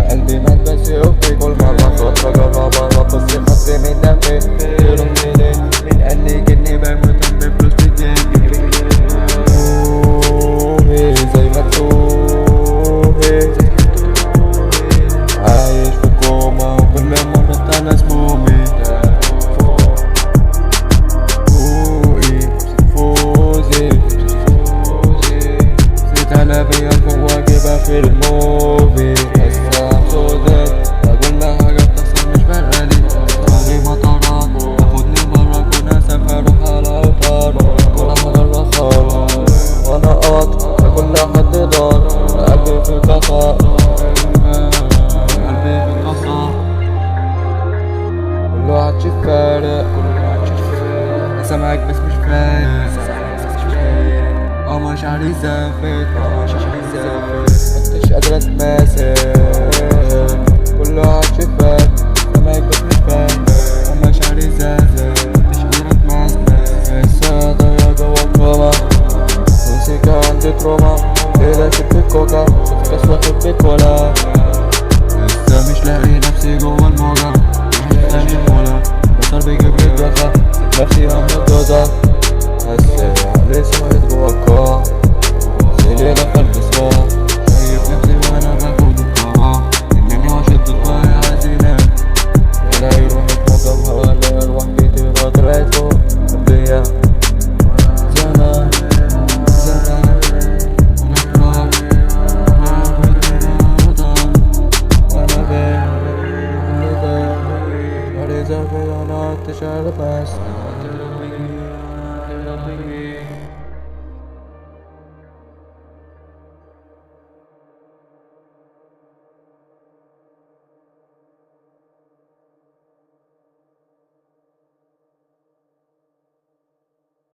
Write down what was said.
قلبي مات بس يوفي كل مرة صوت بجربها ببص خطي من دمي يرمي لي مين قال لي كني بموت بفلوس بجيبي روحي زي ما تروحي عايش في كوما وكل مرة انا سمومي فوقي فوزي زيت على بيا الفواكه في الموفي كله عادش فارق انا سامعك بس مش فايق مشاعري زافت مكنتش قادرة اتماسك كله عادش فارق سامعك بس مش فايق مشاعري زافت مكنتش قادرة اتماسك لسه ضايع جوا الكوما موسيقى عندي تروما كده شفت الكوكا شفت كاس واخد في كولا لسه مش لاقي نفسي جوا الموجة تاني مولا بطل بيجيب لي الدوخة نسيت نفسي هم الدوزة هسه علي سمعت جوا الكوع سيلي دخل بصراحة شايف نفسي وانا باخد القاعة انني واشد الضايع عزينة ولا يروح يتوقف ولا يروح بيتي طلعت فوق الدنيا زمان زمان وانا عدتش عارف